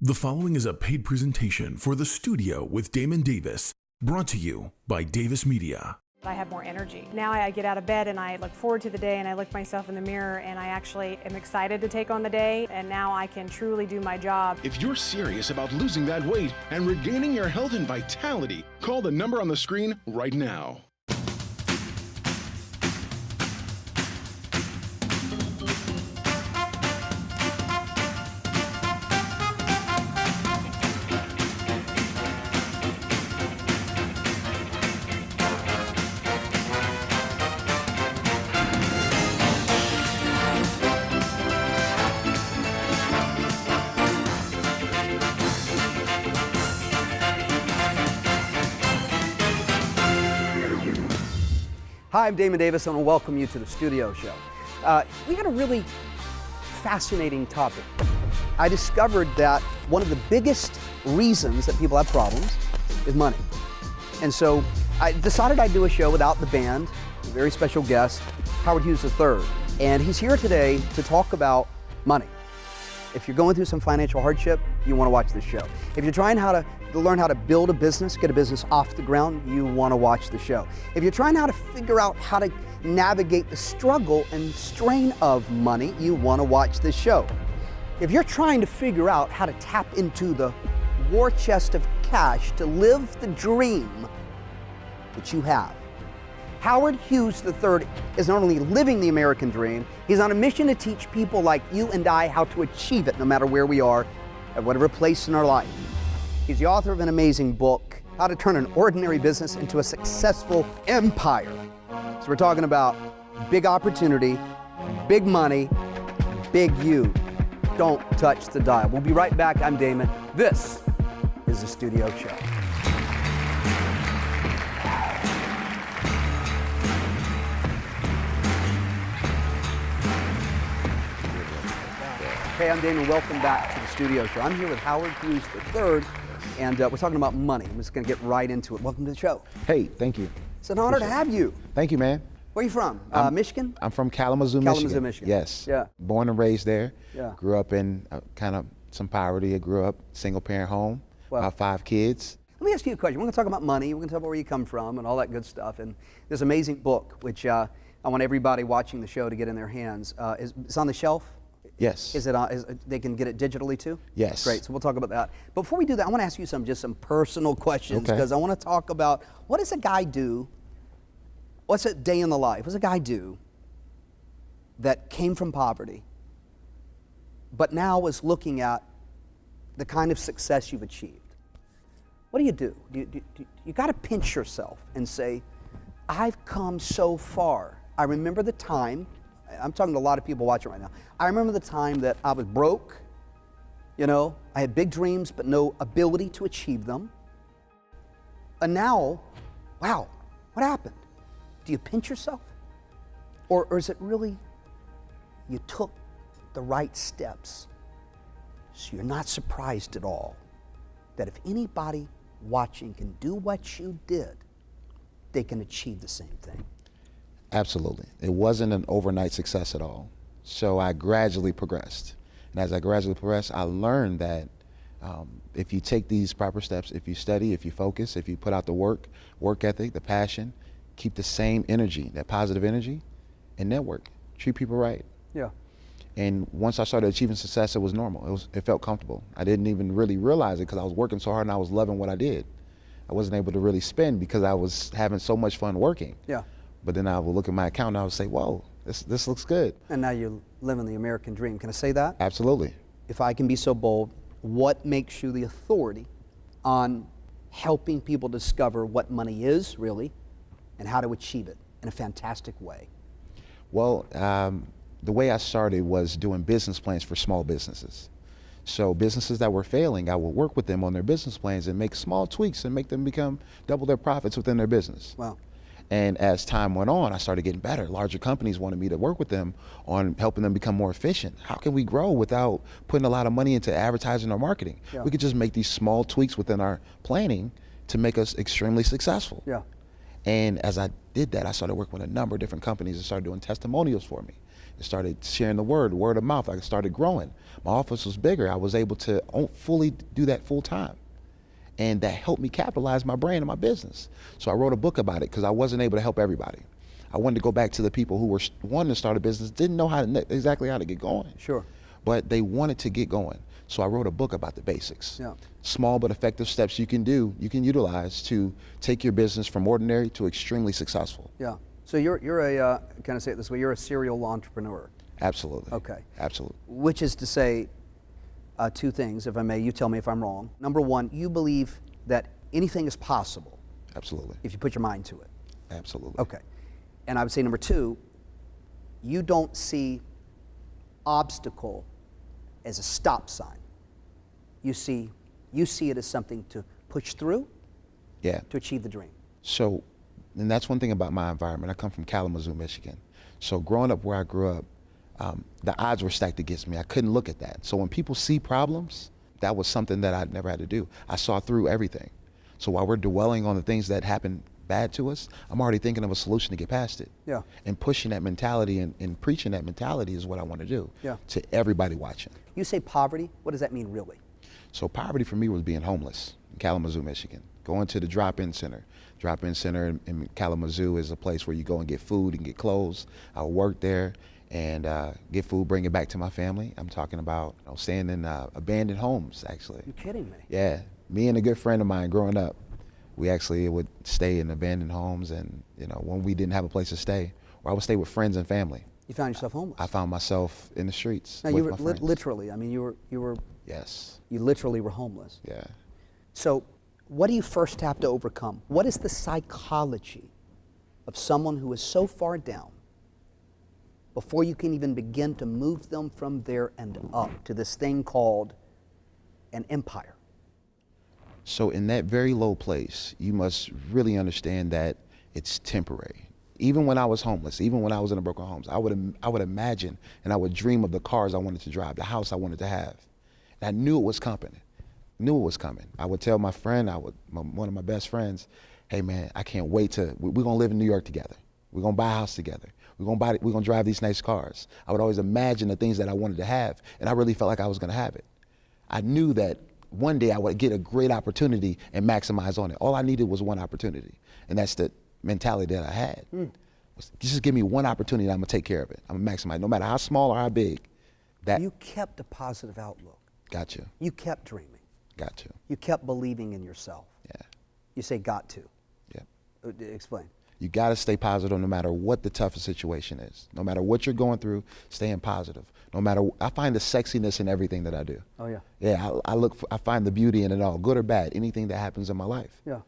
The following is a paid presentation for The Studio with Damon Davis, brought to you by Davis Media. I have more energy. Now I get out of bed and I look forward to the day and I look myself in the mirror and I actually am excited to take on the day, and now I can truly do my job. If you're serious about losing that weight and regaining your health and vitality, call the number on the screen right now. Hi, I'm Damon Davis, and I want to welcome you to the Studio Show. We got a really fascinating topic. I discovered that one of the biggest reasons that people have problems is money. And so I decided I'd do a show without the band, a very special guest, Howard Hughes III. And he's here today to talk about money. If you're going through some financial hardship, you want to watch this show. If you're trying to learn how to build a business, get a business off the ground, you want to watch the show. If you're trying to figure out how to navigate the struggle and strain of money, you want to watch this show. If you're trying to figure out how to tap into the war chest of cash to live the dream that you have, Howard Hughes III is not only living the American dream, he's on a mission to teach people like you and I how to achieve it no matter where we are, at whatever place in our life. He's the author of an amazing book, How to Turn an Ordinary Business into a Successful Empire. So we're talking about big opportunity, big money, big you. Don't touch the dial. We'll be right back. I'm Damon. This is The Studio Show. Hey, I'm Damon. Welcome back to The Studio Show. I'm here with Howard Hughes III, and we're talking about money. I'm just going to get right into it. Welcome to the show. Hey, thank you. It's an honor to have you. Thank you, man. Where are you from? Michigan? I'm from Kalamazoo, Michigan. Kalamazoo, Michigan. Yes. Yeah. Born and raised there. Yeah. Grew up in kind of some poverty. I grew up single parent home, about 5 kids. Let me ask you a question. We're going to talk about money. We're going to talk about where you come from and all that good stuff. And this amazing book, which I want everybody watching the show to get in their hands. It's on the shelf? Yes. Is it they can get it digitally too? Yes. Great, so we'll talk about that. Before we do that, I want to ask you just some personal questions, because I want to talk about, what does a guy do, what's a day in the life, what does a guy do that came from poverty, but now is looking at the kind of success you've achieved? What do? You got to pinch yourself and say, I've come so far. I remember the time, I'm talking to a lot of people watching right now. I remember the time that I was broke, I had big dreams but no ability to achieve them. And now, wow, what happened? Do you pinch yourself? Or is it really you took the right steps, so you're not surprised at all that if anybody watching can do what you did, they can achieve the same thing? Absolutely. It wasn't an overnight success at all. So I gradually progressed. And as I gradually progressed, I learned that if you take these proper steps, if you study, if you focus, if you put out the work ethic, the passion, keep the same energy, that positive energy, and network. Treat people right. Yeah. And once I started achieving success, it was normal. It felt comfortable. I didn't even really realize it because I was working so hard and I was loving what I did. I wasn't able to really spend because I was having so much fun working. Yeah. But then I would look at my account and I would say, whoa, this looks good. And now you're living the American dream. Can I say that? Absolutely. If I can be so bold, what makes you the authority on helping people discover what money is really and how to achieve it in a fantastic way? Well, the way I started was doing business plans for small businesses. So businesses that were failing, I would work with them on their business plans and make small tweaks and make them become double their profits within their business. Wow. And as time went on, I started getting better. Larger companies wanted me to work with them on helping them become more efficient. How can we grow without putting a lot of money into advertising or marketing? Yeah. We could just make these small tweaks within our planning to make us extremely successful. Yeah. And as I did that, I started working with a number of different companies and started doing testimonials for me. I started sharing the word of mouth. I started growing. My office was bigger. I was able to fully do that full time. And that helped me capitalize my brand and my business. So I wrote a book about it because I wasn't able to help everybody. I wanted to go back to the people who were wanting to start a business, didn't know exactly how to get going. Sure. But they wanted to get going. So I wrote a book about the basics. Yeah. Small but effective steps you can utilize to take your business from ordinary to extremely successful. Yeah. So you're a, can I say it this way, you're a serial entrepreneur. Absolutely. Okay. Absolutely. Which is to say, two things, if I may, you tell me if I'm wrong. Number one, you believe that anything is possible. Absolutely. If you put your mind to it. Absolutely. Okay. And I would say number two, you don't see obstacle as a stop sign. You see it as something to push through. Yeah. To achieve the dream. So, and that's one thing about my environment. I come from Kalamazoo, Michigan. So growing up where I grew up, the odds were stacked against me. I couldn't look at that. So when people see problems, that was something that I'd never had to do. I saw through everything. So while we're dwelling on the things that happen bad to us, I'm already thinking of a solution to get past it. Yeah. And pushing that mentality and preaching that mentality is what I want to do. Yeah. To everybody watching. You say poverty, what does that mean really? So poverty for me was being homeless in Kalamazoo, Michigan. Going to the drop-in center. Drop-in center in Kalamazoo is a place where you go and get food and get clothes. I would work there and get food, bring it back to my family. I'm talking about staying in abandoned homes, actually. You're kidding me. Yeah. Me and a good friend of mine growing up, we actually would stay in abandoned homes, and when we didn't have a place to stay, or I would stay with friends and family. You found yourself homeless. I found myself in the streets. Now with you were my friends. literally. I mean, you were. Yes. You literally were homeless. Yeah. So, what do you first have to overcome? What is the psychology of someone who is so far down before you can even begin to move them from there and up to this thing called an empire? So in that very low place, you must really understand that it's temporary. Even when I was homeless, even when I was in a broken homes, I would imagine and I would dream of the cars I wanted to drive, the house I wanted to have. And I knew it was coming. I would tell my friend, one of my best friends, hey man, I can't wait we're gonna live in New York together. We're gonna buy a house together. We're gonna drive these nice cars. I would always imagine the things that I wanted to have, and I really felt like I was gonna have it. I knew that one day I would get a great opportunity and maximize on it. All I needed was one opportunity, and that's the mentality that I had. Just give me one opportunity and I'm gonna take care of it. I'm gonna maximize, no matter how small or how big. You kept a positive outlook. Got you. You kept dreaming. Got you. You kept believing in yourself. Yeah. You say got to. Yeah. Explain. You got to stay positive no matter what the toughest situation is. No matter what you're going through, staying positive. I find the sexiness in everything that I do. Oh yeah. Yeah, I find the beauty in it all, good or bad, anything that happens in my life. Yeah.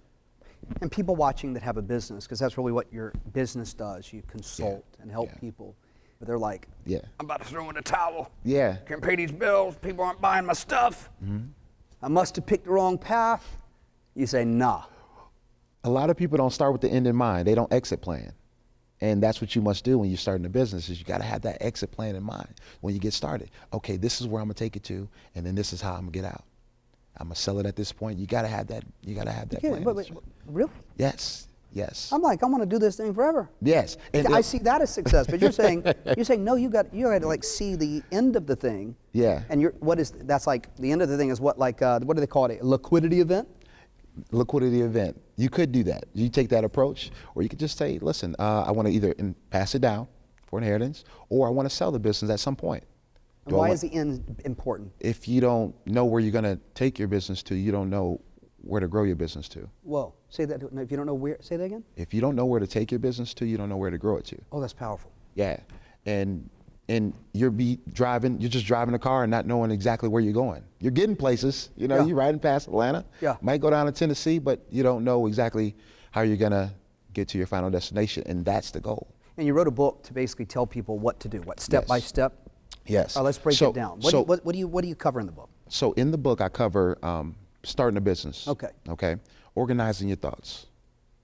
And people watching that have a business, because that's really what your business does. You consult and help people. But they're like, yeah, I'm about to throw in the towel. Yeah. Can't pay these bills. People aren't buying my stuff. I must have picked the wrong path. You say, nah. A lot of people don't start with the end in mind. They don't exit plan. And that's what you must do when you're starting a business, is you got to have that exit plan in mind when you get started. Okay, this is where I'm going to take it to, and then this is how I'm going to get out. I'm going to sell it at this point. You got to have that. You got to have that plan. But really? Yes. Yes. I'm like, I want to do this thing forever. Yes. And I see that as success. But you're saying no. You got to like see the end of the thing. Yeah. And that's like the end of the thing is what, like what do they call it? A liquidity event? Liquidity event. You could do that. You take that approach, or you could just say, listen, I want to either pass it down for inheritance, or I want to sell the business at some point. And why is the end important? If you don't know where you're going to take your business to, you don't know where to grow your business to. Whoa, say that. If you don't know where, say that again? If you don't know where to take your business to, you don't know where to grow it to. Oh, that's powerful. Yeah. And you're just driving a car and not knowing exactly where you're going. You're getting places, you're riding past Atlanta. Yeah. Might go down to Tennessee, but you don't know exactly how you're going to get to your final destination, and that's the goal. And you wrote a book to basically tell people what to do, step by step? Yes. Let's break it down. What do you cover in the book? So in the book, I cover starting a business. Okay. Organizing your thoughts.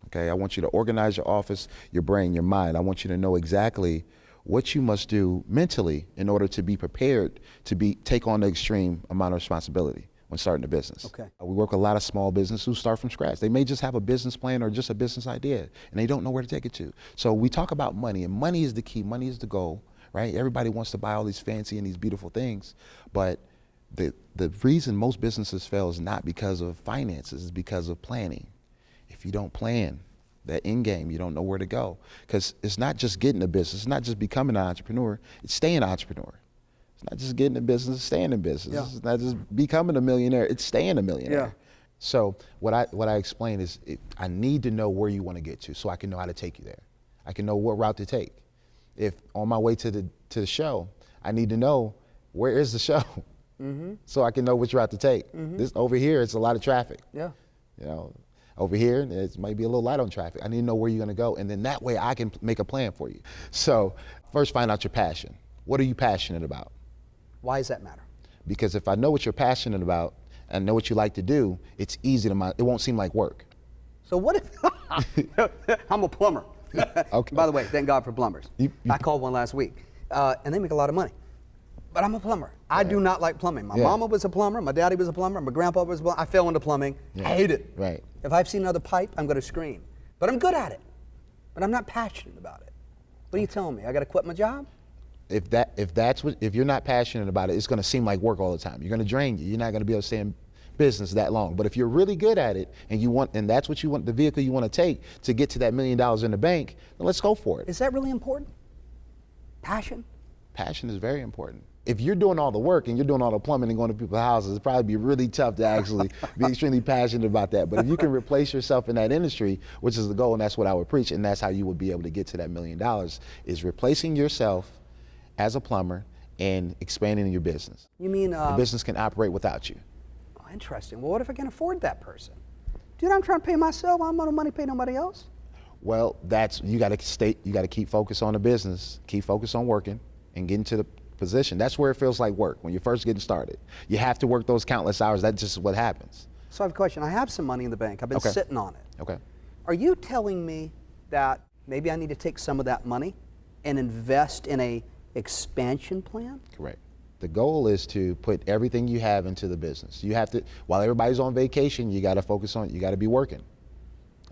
Okay. I want you to organize your office, your brain, your mind. I want you to know exactly what you must do mentally in order to be prepared to take on the extreme amount of responsibility when starting a business. Okay. We work with a lot of small businesses who start from scratch. They may just have a business plan or just a business idea, and they don't know where to take it to. So we talk about money, and money is the key. Money is the goal, right? Everybody wants to buy all these fancy and these beautiful things, but the reason most businesses fail is not because of finances, it's because of planning. If you don't plan that end game, you don't know where to go. Because it's not just getting a business, it's not just becoming an entrepreneur, it's staying an entrepreneur. It's not just getting a business, it's staying in business. Yeah. It's not just becoming a millionaire, it's staying a millionaire. Yeah. So what I explain is I need to know where you want to get to so I can know how to take you there. I can know what route to take. If on my way to the show, I need to know where is the show, so I can know which route to take. This over here, it's a lot of traffic. Yeah. You know, over here, it might be a little light on traffic. I need to know where you're going to go, and then that way I can make a plan for you. So first, find out your passion. What are you passionate about? Why does that matter? Because if I know what you're passionate about and know what you like to do, it's easy to it won't seem like work. So what if I'm a plumber? Okay. By the way, thank God for plumbers. I called one last week, and they make a lot of money. But I'm a plumber. I do not like plumbing. My mama was a plumber, my daddy was a plumber, my grandpa was a plumber. I fell into plumbing. I hate it. Right. If I've seen another pipe, I'm going to scream. But I'm good at it. But I'm not passionate about it. What are you telling me? I got to quit my job? If you're not passionate about it, it's going to seem like work all the time. You're going to drain you. You're not going to be able to stay in business that long. But if you're really good at it and that's what you want, the vehicle you want to take to get to that $1 million in the bank, then let's go for it. Is that really important? Passion? Passion is very important. If you're doing all the work and you're doing all the plumbing and going to people's houses, it'd probably be really tough to actually be extremely passionate about that. But if you can replace yourself in that industry, which is the goal, and that's what I would preach, and that's how you would be able to get to that $1 million, is replacing yourself as a plumber and expanding your business. You mean the business can operate without you. Oh, interesting. Well, what if I can afford that person? Dude, I'm trying to pay myself. I don't want no money to pay nobody else. Well, you got to keep focused on the business, keep focused on working, and getting to the position. That's where it feels like work when you're first getting started. You have to work those countless hours. That's just what happens. So I have a question. I have some money in the bank. I've been sitting on it. Okay. Are you telling me that maybe I need to take some of that money and invest in a expansion plan? Correct. The goal is to put everything you have into the business. You have to, while everybody's on vacation, you got to be working.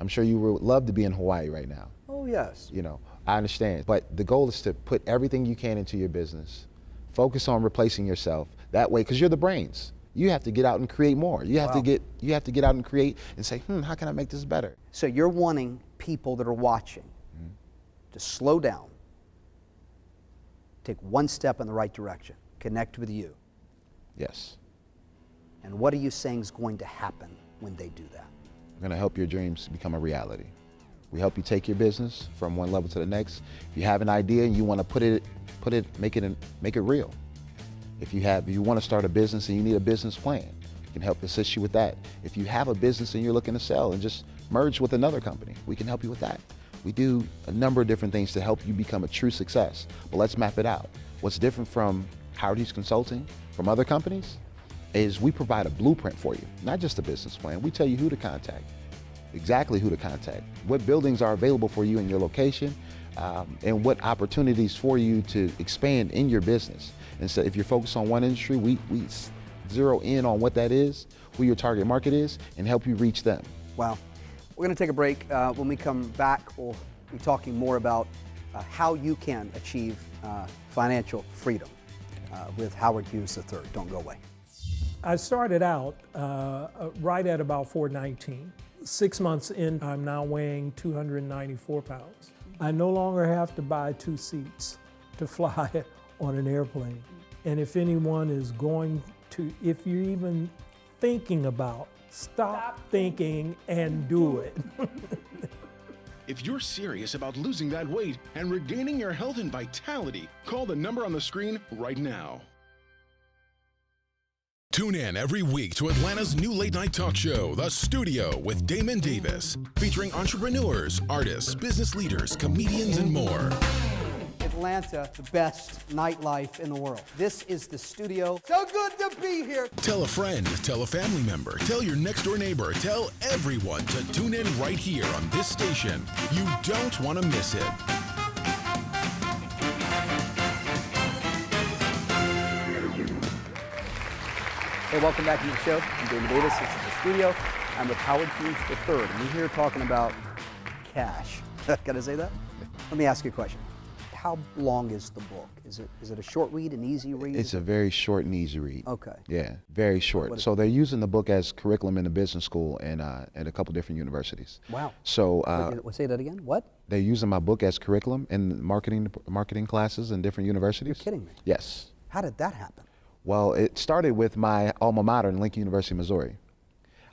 I'm sure you would love to be in Hawaii right now. Oh, yes. You know, I understand. But the goal is to put everything you can into your business. Focus on replacing yourself. That way, because you're the brains. You have to get out and create more. You have to get out and create and say, how can I make this better? So you're wanting people that are watching to slow down, take one step in the right direction, connect with you. Yes. And what are you saying is going to happen when they do that? We're going to help your dreams become a reality. We help you take your business from one level to the next. If you have an idea and you want to make it real. If you want to start a business and you need a business plan, we can help assist you with that. If you have a business and you're looking to sell and just merge with another company, we can help you with that. We do a number of different things to help you become a true success. But let's map it out. What's different from Howard Hughes Consulting, from other companies, is we provide a blueprint for you, not just a business plan. We tell you who to contact, exactly who to contact, what buildings are available for you in your location, and what opportunities for you to expand in your business. And so if you're focused on one industry, we zero in on what that is, who your target market is, and help you reach them. Wow. We're going to take a break. When we come back, we'll be talking more about how you can achieve financial freedom with Howard Hughes III. Don't go away. I started out right at about 419. 6 months in, I'm now weighing 294 pounds. I no longer have to buy 2 seats to fly on an airplane. And if anyone is if you're even thinking about, stop thinking and do it. If you're serious about losing that weight and regaining your health and vitality, call the number on the screen right now. Tune in every week to Atlanta's new late-night talk show, The Studio with Damon Davis, featuring entrepreneurs, artists, business leaders, comedians, and more. Atlanta, the best nightlife in the world. This is The Studio. So good to be here. Tell a friend, tell a family member, tell your next-door neighbor, tell everyone to tune in right here on this station. You don't want to miss it. Hey, welcome back to the show. I'm Damon Davis. This is The Studio. I'm with Howard Hughes III, and we're here talking about cash. Can I say that? Let me ask you a question. how long is the book? Is it a short read, an easy read? It's a very short and easy read. Okay. Yeah, very short. So they're using the book as curriculum in the business school and at a couple different universities. Wow. So say that again. What? they're using my book as curriculum in marketing classes in different universities. You're kidding me. Yes. How did that happen? Well, it started with my alma mater in Lincoln University, Missouri.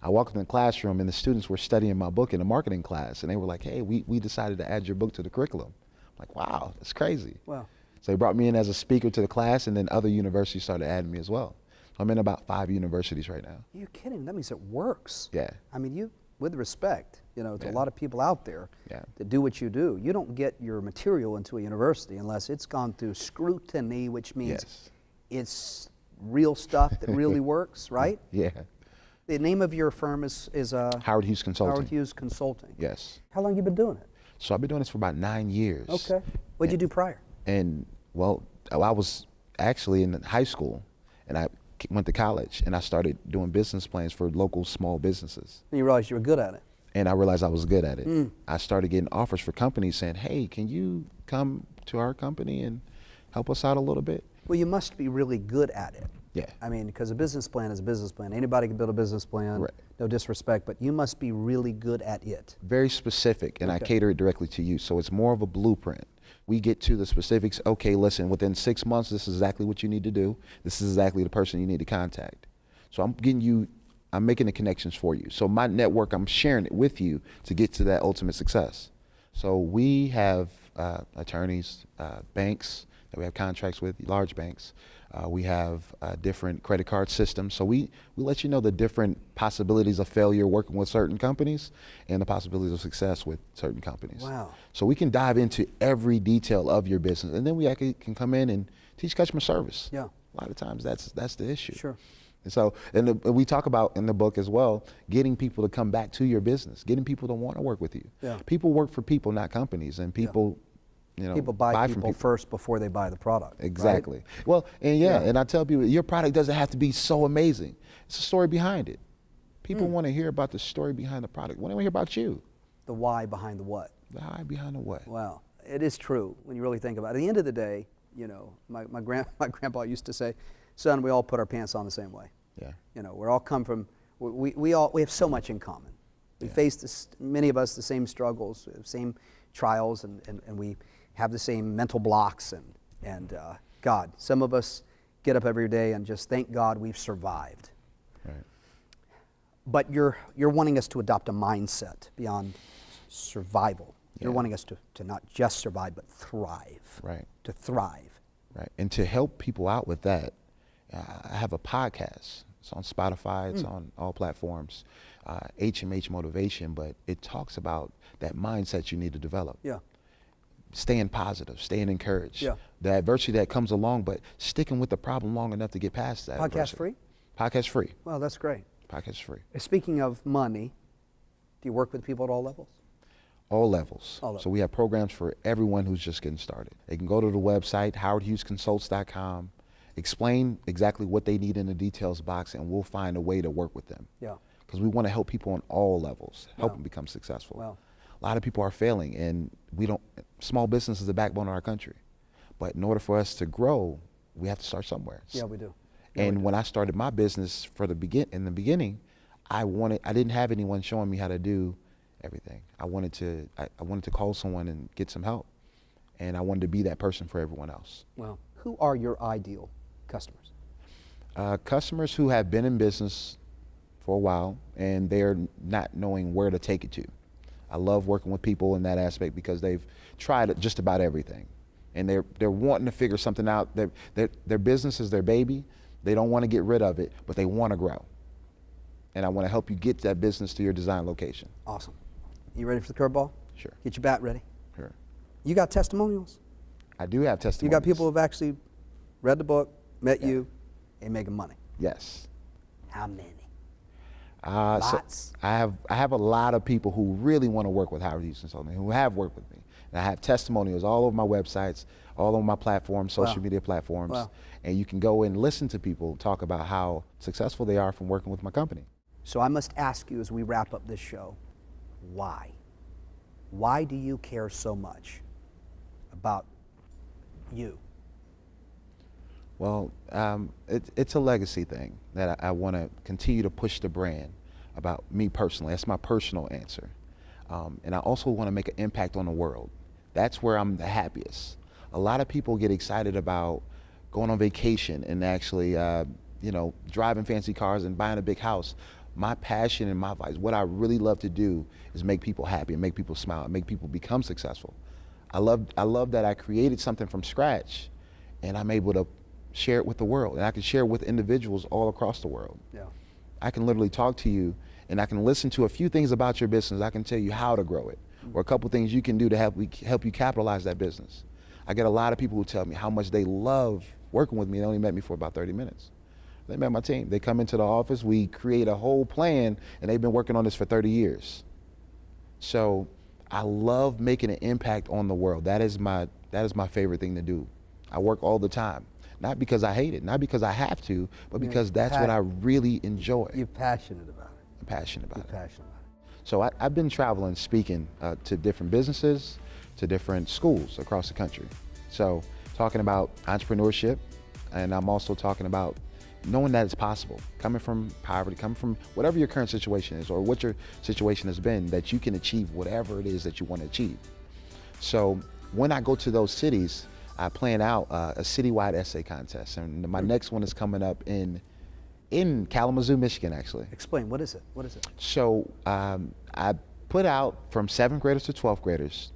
I walked in the classroom and the students were studying my book in a marketing class, and they were like, hey, we decided to add your book to the curriculum. I'm like, wow, that's crazy. Wow. So they brought me in as a speaker to the class, and then other universities started adding me as well. So I'm in about 5 universities right now. You're kidding. That means it works. Yeah. I mean, you, with respect, to a lot of people out there Yeah. that do what you do, you don't get your material into a university unless it's gone through scrutiny, which means Yes. it's real stuff that really works, right? Yeah. The name of your firm is Howard Hughes Consulting. Howard Hughes Consulting. Yes. How long have you been doing it? So I've been doing this for about 9 years. Okay. What did you do prior? And well, I was actually in high school, and I went to college, and I started doing business plans for local small businesses. And you realized you were good at it. And I realized I was good at it. I started getting offers for companies saying, hey, can you come to our company and help us out a little bit? Well, you must be really good at it. Yeah. I mean, because a business plan is a business plan. Anybody can build a business plan, Right. no disrespect, but you must be really good at it. Very specific, and I Okay. cater it directly to you. So it's more of a blueprint. We get to the specifics. Okay, listen, within 6 months, this is exactly what you need to do. This is exactly the person you need to contact. So I'm making the connections for you. So my network, I'm sharing it with you to get to that ultimate success. So we have attorneys, banks that we have contracts with, large banks. We have different credit card systems. So we let you know the different possibilities of failure working with certain companies and the possibilities of success with certain companies. Wow. So we can dive into every detail of your business, and then we actually can come in and teach customer service. Yeah. A lot of times that's the issue. Sure. And so, and we talk about in the book as well, getting people to come back to your business, getting people to want to work with you. Yeah. People work for people, not companies, and people, People buy from people first before they buy the product. Exactly. Right? Well, and I tell people, your product doesn't have to be so amazing. It's a story behind it. People want to hear about the story behind the product. Want to hear about you. The why behind the what. The why behind the what. Wow. It is true when you really think about it. At the end of the day, my grandpa used to say, son, we all put our pants on the same way. Yeah. We're all come from, we have so much in common. We face, many of us, the same struggles, same trials, and we have the same mental blocks, and God, some of us get up every day and just thank God we've survived. Right. But you're wanting us to adopt a mindset beyond survival. You're wanting us to not just survive, but thrive. Right. To thrive. Right. And to help people out with that, I have a podcast. It's on Spotify. It's on all platforms. HMH Motivation, but it talks about that mindset you need to develop. Yeah. Staying positive, staying encouraged. Yeah. The adversity that comes along, but sticking with the problem long enough to get past that. Podcast adversity. free? Podcast free. Well, that's great. Podcast free. Speaking of money, do you work with people at all levels? All levels. All levels. So we have programs for everyone who's just getting started. They can go to the website, howardhughesconsults.com, explain exactly what they need in the details box, and we'll find a way to work with them. Yeah. Because we want to help people on all levels, help Wow. them become successful. Wow. A lot of people are failing, and small business is the backbone of our country. But in order for us to grow, we have to start somewhere. Yeah, we do. And when I started my business in the beginning, I didn't have anyone showing me how to do everything. I wanted to call someone and get some help. And I wanted to be that person for everyone else. Well, who are your ideal customers? Customers who have been in business for a while and they're not knowing where to take it to. I love working with people in that aspect because they've tried just about everything. And they're wanting to figure something out. Their business is their baby. They don't want to get rid of it, but they want to grow. And I want to help you get that business to your design location. Awesome. You ready for the curveball? Sure. Get your bat ready. Sure. You got testimonials? I do have testimonials. You got people who've actually read the book, met you, and making money. Yes. How many? So Lots. I have a lot of people who really want to work with Howard Hughes Consulting, who have worked with me. And I have testimonials all over my websites, all over my platforms, social media platforms. Wow. And you can go and listen to people talk about how successful they are from working with my company. So I must ask you as we wrap up this show, why? Why do you care so much about you? Well, it's a legacy thing that I want to continue to push the brand about me personally. That's my personal answer. And I also want to make an impact on the world. That's where I'm the happiest. A lot of people get excited about going on vacation and actually, driving fancy cars and buying a big house. My passion and my vice, what I really love to do is make people happy and make people smile and make people become successful. I love that I created something from scratch and I'm able to share it with the world, and I can share it with individuals all across the world. Yeah. I can literally talk to you and I can listen to a few things about your business. I can tell you how to grow it or a couple things you can do to help you capitalize that business. I get a lot of people who tell me how much they love working with me. They only met me for about 30 minutes. They met my team. They come into the office, we create a whole plan, and they've been working on this for 30 years. So I love making an impact on the world. That is my favorite thing to do. I work all the time. Not because I hate it, not because I have to, but because that's what I really enjoy. You're passionate about it. I'm passionate about it. Passionate about it. So I've been traveling, speaking to different businesses, to different schools across the country. So talking about entrepreneurship, and I'm also talking about knowing that it's possible, coming from poverty, coming from whatever your current situation is or what your situation has been, that you can achieve whatever it is that you want to achieve. So when I go to those cities, I plan out a citywide essay contest, and my next one is coming up in Kalamazoo, Michigan, actually. Explain, what is it? What is it? So I put out from 7th graders to 12th graders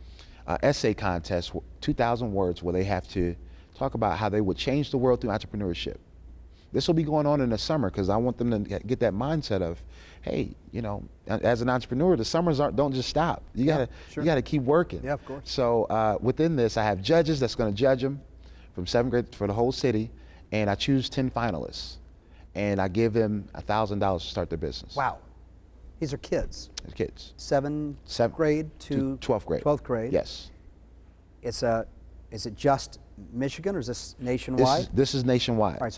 essay contest, 2,000 words, where they have to talk about how they would change the world through entrepreneurship. This will be going on in the summer because I want them to get that mindset of, hey, as an entrepreneur, the summers don't just stop. You gotta keep working. Yeah, of course. So within this, I have judges that's going to judge them from 7th grade for the whole city, and I choose 10 finalists, and I give them $1,000 to start their business. Wow. These are kids. They're kids. 7th grade to 12th grade. 12th grade. Yes. Is it just Michigan, or is this nationwide? This is nationwide. All right,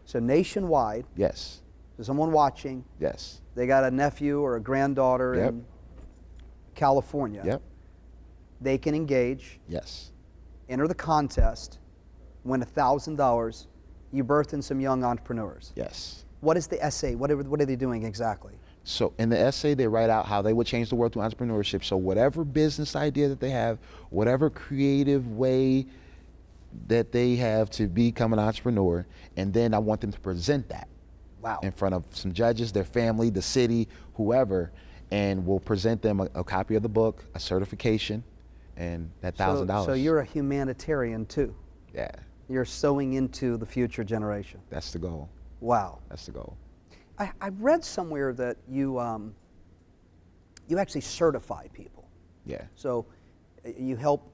so nationwide. Yes. So someone watching. Yes. They got a nephew or a granddaughter in California. Yep. They can engage. Yes. Enter the contest, win $1,000. You birth in some young entrepreneurs. Yes. What is the essay? What are they doing exactly? So in the essay, they write out how they would change the world through entrepreneurship. So whatever business idea that they have, whatever creative way that they have to become an entrepreneur, and then I want them to present that. Wow. In front of some judges, their family, the city, whoever, and we'll present them a copy of the book, a certification, and that $1,000. So you're a humanitarian too. Yeah. You're sowing into the future generation. That's the goal. Wow. That's the goal. I read somewhere that you actually certify people. Yeah. So you help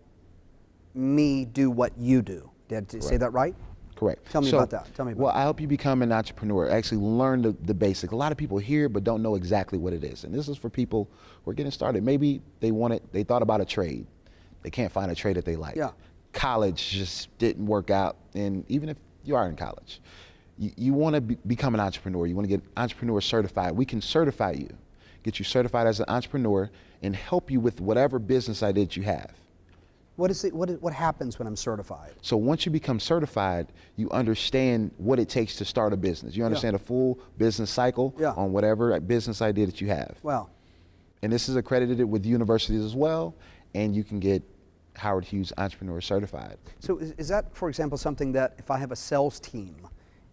me do what you do. Did I say that right? Correct. Tell me about that. Tell me about Well, I help you become an entrepreneur, actually learn the basics. A lot of people hear but don't know exactly what it is. And this is for people who are getting started. Maybe they thought about a trade. They can't find a trade that they like. Yeah. College just didn't work out. And even if you are in college, you want to become an entrepreneur. You want to get entrepreneur certified. We can certify you, get you certified as an entrepreneur, and help you with whatever business idea that you have. What happens when I'm certified? So once you become certified, you understand what it takes to start a business. You understand a full business cycle on whatever business idea that you have. Wow. And this is accredited with universities as well, and you can get Howard Hughes Entrepreneur Certified. So is that, for example, something that if I have a sales team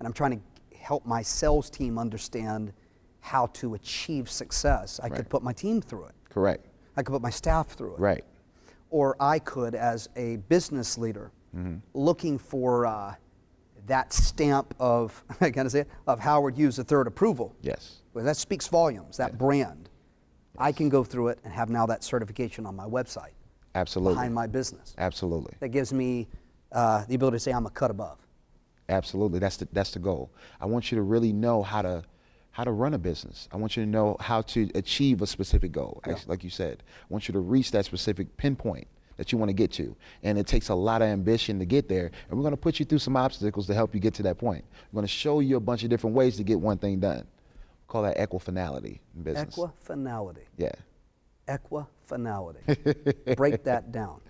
and I'm trying to help my sales team understand how to achieve success, I could put my team through it? Correct. I could put my staff through it. Right. Or I could, as a business leader, looking for that stamp of, I gotta say it, of Howard Hughes III approval. Yes. Well, that speaks volumes, that brand. I can go through it and have now that certification on my website. Absolutely. Behind my business. Absolutely. That gives me the ability to say I'm a cut above. Absolutely. That's the goal. I want you to really know how to run a business. I want you to know how to achieve a specific goal. Actually, like you said, I want you to reach that specific pinpoint that you want to get to. And it takes a lot of ambition to get there. And we're going to put you through some obstacles to help you get to that point. We're going to show you a bunch of different ways to get one thing done. We call that equifinality in business. Equifinality. Yeah. Equifinality. Break that down.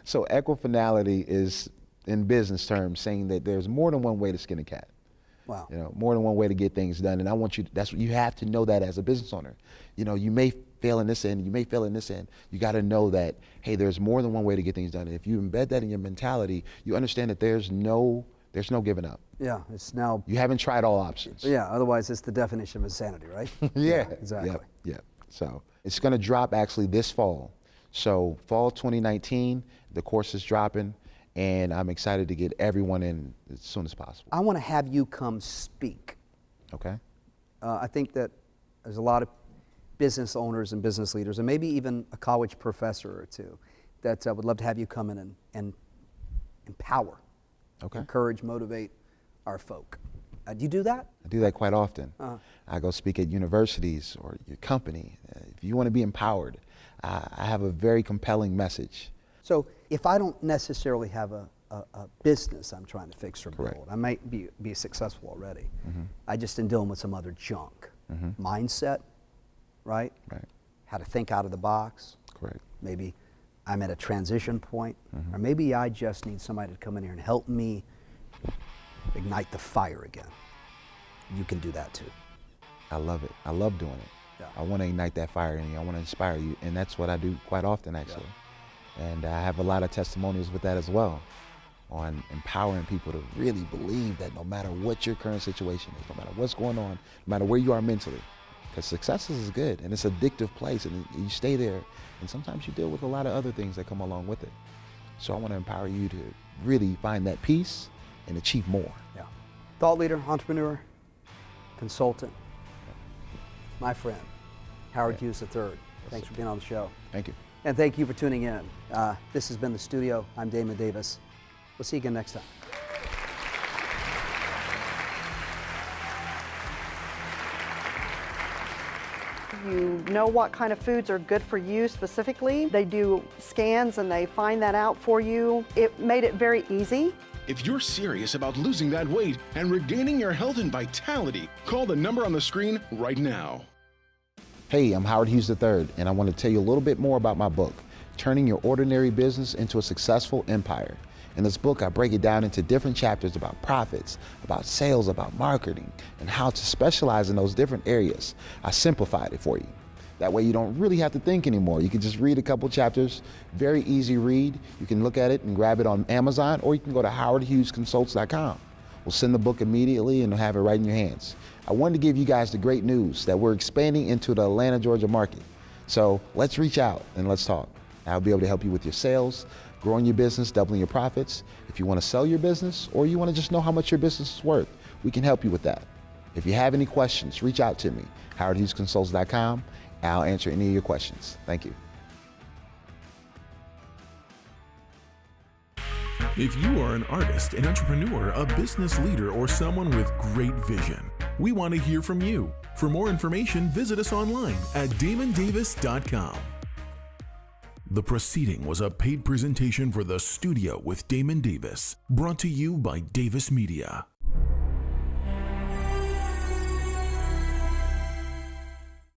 So equifinality is in business terms, saying that there's more than one way to skin a cat. Wow. You know, more than one way to get things done. And I want you, that's what you have to know that as a business owner. You know, you may fail in this end, you may fail in this end. You got to know that, hey, there's more than one way to get things done. And if you embed that in your mentality, you understand that there's no giving up. Yeah, it's now. You haven't tried all options. Yeah, otherwise it's the definition of insanity, right? Yeah, exactly. Yeah. So it's going to drop actually this fall. So fall 2019, the course is dropping, and I'm excited to get everyone in as soon as possible. I want to have you come speak. Okay. I think that there's a lot of business owners and business leaders, and maybe even a college professor or two, that would love to have you come in and empower, encourage, motivate our folk. Do you do that? I do that quite often. I go speak at universities or your company. If you want to be empowered, I have a very compelling message. So if I don't necessarily have a business I'm trying to fix or build, I might be successful already. I just am dealing with some other junk. Mindset, right? How to think out of the box. Correct. Maybe I'm at a transition point, or maybe I just need somebody to come in here and help me ignite the fire again. You can do that too. I love it. I love doing it. Yeah. I want to ignite that fire in you. I want to inspire you, and that's what I do quite often, actually. And I have a lot of testimonials with that as well, on empowering people to really believe that no matter what your current situation is, no matter what's going on, no matter where you are mentally, because success is good and it's an addictive place, and you stay there, and sometimes you deal with a lot of other things that come along with it. So I want to empower you to really find that peace and achieve more. Yeah. Thought leader, entrepreneur, consultant, my friend, Howard Hughes III. Thanks for being on the show. Thank you. And thank you for tuning in. This has been The Studio. I'm Damon Davis. We'll see you again next time. You know what kind of foods are good for you specifically. They do scans and they find that out for you. It made it very easy. If you're serious about losing that weight and regaining your health and vitality, call the number on the screen right now. Hey, I'm Howard Hughes III, and I want to tell you a little bit more about my book, Turning Your Ordinary Business into a Successful Empire. In this book, I break it down into different chapters about profits, about sales, about marketing, and how to specialize in those different areas. I simplified it for you. That way you don't really have to think anymore. You can just read a couple chapters, very easy read. You can look at it and grab it on Amazon, or you can go to howardhughesconsults.com. We'll send the book immediately and have it right in your hands. I wanted to give you guys the great news that we're expanding into the Atlanta, Georgia market. So let's reach out and let's talk. I'll be able to help you with your sales, growing your business, doubling your profits. If you want to sell your business, or you want to just know how much your business is worth, we can help you with that. If you have any questions, reach out to me, howardhughesconsults.com. I'll answer any of your questions. Thank you. If you are an artist, an entrepreneur, a business leader, or someone with great vision, we want to hear from you. For more information, visit us online at damondavis.com. The proceeding was a paid presentation for The Studio with Damon Davis, brought to you by Davis Media.